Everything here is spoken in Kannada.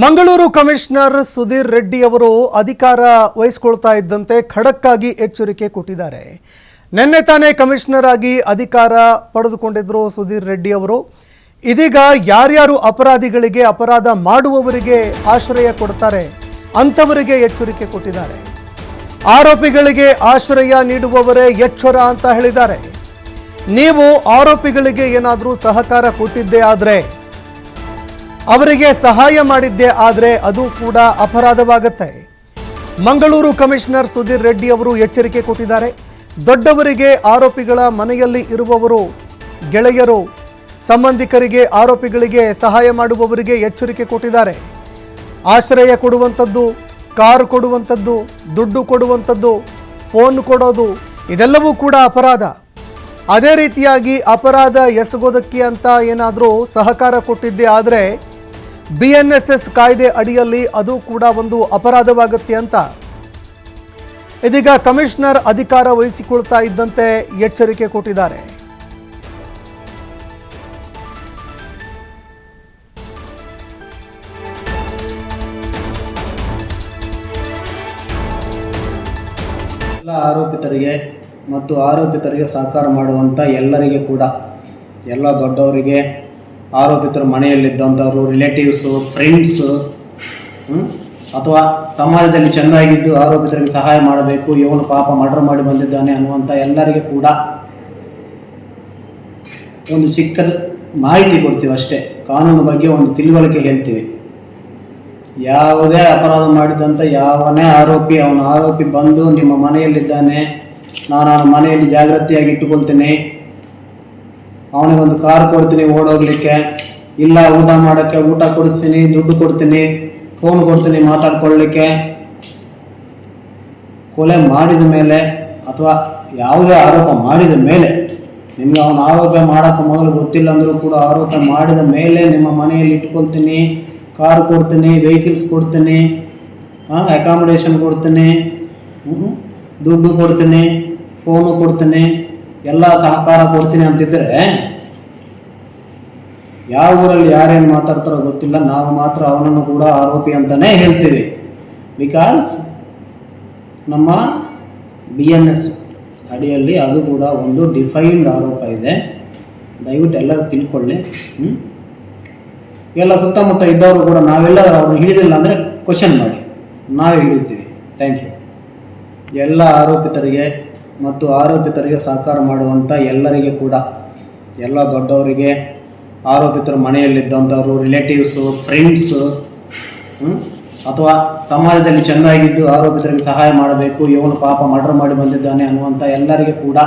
ಮಂಗಳೂರು ಕಮಿಷನರ್ ಸುಧೀರ್ ರೆಡ್ಡಿ ಅವರು ಅಧಿಕಾರ ವಹಿಸಿಕೊಳ್ತಾ ಇದ್ದಂತೆ ಖಡಕ್ ಆಗಿ ಎಚ್ಚರಿಕೆ ಕೊಟ್ಟಿದ್ದಾರೆ. ನಿನ್ನೆ ತಾನೇ ಕಮಿಷನರ್ ಆಗಿ ಅಧಿಕಾರ ಪಡೆದುಕೊಂಡಿದ್ರು ಸುಧೀರ್ ರೆಡ್ಡಿ ಅವರು. ಇದೀಗ ಯಾರ್ಯಾರು ಅಪರಾಧಿಗಳಿಗೆ ಅಪರಾಧ ಮಾಡುವವರಿಗೆ ಆಶ್ರಯ ಕೊಡ್ತಾರೆ ಅಂತವರಿಗೆ ಎಚ್ಚರಿಕೆ ಕೊಟ್ಟಿದ್ದಾರೆ. ಆರೋಪಿಗಳಿಗೆ ಆಶ್ರಯ ನೀಡುವವರೇ ಎಚ್ಚರ ಅಂತ ಹೇಳಿದ್ದಾರೆ. ನೀವು ಆರೋಪಿಗಳಿಗೆ ಏನಾದರೂ ಸಹಕಾರ ಕೊಟ್ಟಿದ್ದೇ ಆದರೆ, ಅವರಿಗೆ ಸಹಾಯ ಮಾಡಿದ್ದೇ ಆದರೆ ಅದು ಕೂಡ ಅಪರಾಧವಾಗುತ್ತೆ. ಮಂಗಳೂರು ಕಮಿಷನರ್ ಸುಧೀರ್ ರೆಡ್ಡಿ ಅವರು ಎಚ್ಚರಿಕೆ ಕೊಟ್ಟಿದ್ದಾರೆ. ದೊಡ್ಡವರಿಗೆ ಆರೋಪಿಗಳ ಮನೆಯಲ್ಲಿ ಇರುವವರು, ಗೆಳೆಯರು, ಸಂಬಂಧಿಕರಿಗೆ ಆರೋಪಿಗಳಿಗೆ ಸಹಾಯ ಮಾಡುವವರಿಗೆ ಎಚ್ಚರಿಕೆ ಕೊಟ್ಟಿದ್ದಾರೆ. ಆಶ್ರಯ ಕೊಡುವಂಥದ್ದು, ಕಾರು ಕೊಡುವಂಥದ್ದು, ದುಡ್ಡು ಕೊಡುವಂಥದ್ದು, ಫೋನ್ ಕೊಡೋದು ಇದೆಲ್ಲವೂ ಕೂಡ ಅಪರಾಧ. ಅದೇ ರೀತಿಯಾಗಿ ಅಪರಾಧ ಎಸಗೋದಕ್ಕೆ ಅಂತ ಏನಾದರೂ ಸಹಕಾರ ಕೊಟ್ಟಿದ್ದೇ ಆದರೆ BNSS ಕಾಯ್ದೆ ಅಡಿಯಲ್ಲಿ ಅದು ಕೂಡ ಒಂದು ಅಪರಾಧವಾಗುತ್ತೆ ಅಂತ ಇದೀಗ ಕಮಿಷನರ್ ಅಧಿಕಾರ ವಹಿಸಿಕೊಳ್ತಾ ಇದ್ದಂತೆ ಎಚ್ಚರಿಕೆ ಕೊಟ್ಟಿದ್ದಾರೆ. ಎಲ್ಲ ಆರೋಪಿತರಿಗೆ ಮತ್ತು ಆರೋಪಿತರಿಗೆ ಸಹಕಾರ ಮಾಡುವಂಥ ಎಲ್ಲರಿಗೆ ಕೂಡ, ಎಲ್ಲ ದೊಡ್ಡವರಿಗೆ, ಆರೋಪಿತರ ಮನೆಯಲ್ಲಿದ್ದಂಥವರು, ರಿಲೇಟಿವ್ಸು, ಫ್ರೆಂಡ್ಸು, ಅಥವಾ ಸಮಾಜದಲ್ಲಿ ಚೆಂದಾಗಿದ್ದು ಆರೋಪಿತರಿಗೆ ಸಹಾಯ ಮಾಡಬೇಕು, ಇವನು ಪಾಪ ಮರ್ಡರ್ ಮಾಡಿ ಬಂದಿದ್ದಾನೆ ಅನ್ನುವಂಥ ಎಲ್ಲರಿಗೆ ಕೂಡ ಒಂದು ಚಿಕ್ಕದ ಮಾಹಿತಿ ಕೊಡ್ತೀವಿ ಅಷ್ಟೇ. ಕಾನೂನು ಬಗ್ಗೆ ಒಂದು ತಿಳುವಳಿಕೆ ಹೇಳ್ತೀವಿ. ಯಾವುದೇ ಅಪರಾಧ ಮಾಡಿದಂಥ ಯಾವನೇ ಅವನ ಆರೋಪಿ ಬಂದು ನಿಮ್ಮ ಮನೆಯಲ್ಲಿದ್ದಾನೆ, ನಾನು ಅವನ ಮನೆಯಲ್ಲಿ ಜಾಗ್ರತೆಯಾಗಿ ಇಟ್ಟುಕೊಳ್ತೀನಿ, ಅವನಿಗೊಂದು ಕಾರ್ ಕೊಡ್ತೀನಿ ಓಡೋಗ್ಲಿಕ್ಕೆ, ಇಲ್ಲ ಊಟ ಮಾಡೋಕ್ಕೆ ಊಟ ಕೊಡಿಸ್ತೀನಿ, ದುಡ್ಡು ಕೊಡ್ತೀನಿ, ಫೋನ್ ಕೊಡ್ತೀನಿ ಮಾತಾಡ್ಕೊಳ್ಳಿಕ್ಕೆ, ಕೊಲೆ ಮಾಡಿದ ಮೇಲೆ ಅಥವಾ ಯಾವುದೇ ಆರೋಪ ಮಾಡಿದ ಮೇಲೆ, ನಿಮ್ಗೆ ಅವನ ಆರೋಪ ಮಾಡೋಕ್ಕೆ ಮೊದಲು ಗೊತ್ತಿಲ್ಲ ಅಂದರೂ ಕೂಡ ಆರೋಪ ಮಾಡಿದ ಮೇಲೆ ನಿಮ್ಮ ಮನೆಯಲ್ಲಿ ಇಟ್ಕೊಳ್ತೀನಿ, ಕಾರು ಕೊಡ್ತೀನಿ, ವೆಹಿಕಲ್ಸ್ ಕೊಡ್ತೀನಿ, ಅಕಾಮಿಡೇಷನ್ ಕೊಡ್ತೀನಿ, ದುಡ್ಡು ಕೊಡ್ತೀನಿ, ಫೋನು ಕೊಡ್ತೀನಿ, ಎಲ್ಲ ಸಹಕಾರ ಕೊಡ್ತೀನಿ ಅಂತಿದ್ರೆ, ಯಾವ ಊರಲ್ಲಿ ಯಾರೇನು ಮಾತಾಡ್ತಾರೋ ಗೊತ್ತಿಲ್ಲ, ನಾವು ಮಾತ್ರ ಅವನನ್ನು ಕೂಡ ಆರೋಪಿ ಅಂತಲೇ ಹೇಳ್ತೀವಿ. ಬಿಕಾಸ್ ನಮ್ಮ BNS ಅಡಿಯಲ್ಲಿ ಅದು ಕೂಡ ಒಂದು ಡಿಫೈನ್ಡ್ ಆರೋಪ ಇದೆ. ದಯವಿಟ್ಟು ಎಲ್ಲರೂ ತಿಳ್ಕೊಳ್ಳಿ. ಎಲ್ಲ ಸುತ್ತಮುತ್ತ ಇದ್ದವರು ಕೂಡ ನಾವೆಲ್ಲ ಅವ್ರನ್ನ ಹಿಡಿದಿಲ್ಲ ಅಂದರೆ ಕ್ವಶನ್ ಮಾಡಿ, ನಾವೇ ಹಿಡಿತೀವಿ. Thank you. ಎಲ್ಲ ಆರೋಪಿತರಿಗೆ ಮತ್ತು ಆರೋಪಿತರಿಗೆ ಸಹಕಾರ ಮಾಡುವಂಥ ಎಲ್ಲರಿಗೆ ಕೂಡ, ಎಲ್ಲ ದೊಡ್ಡವರಿಗೆ, ಆರೋಪಿತರ ಮನೆಯಲ್ಲಿದ್ದಂಥವರು, ರಿಲೇಟಿವ್ಸು, ಫ್ರೆಂಡ್ಸು, ಅಥವಾ ಸಮಾಜದಲ್ಲಿ ಚೆಂದಾಗಿದ್ದು ಆರೋಪಿತರಿಗೆ ಸಹಾಯ ಮಾಡಬೇಕು, ಇವನು ಪಾಪ ಮರ್ಡರ್ ಮಾಡಿ ಬಂದಿದ್ದಾನೆ ಅನ್ನುವಂಥ ಎಲ್ಲರಿಗೆ ಕೂಡ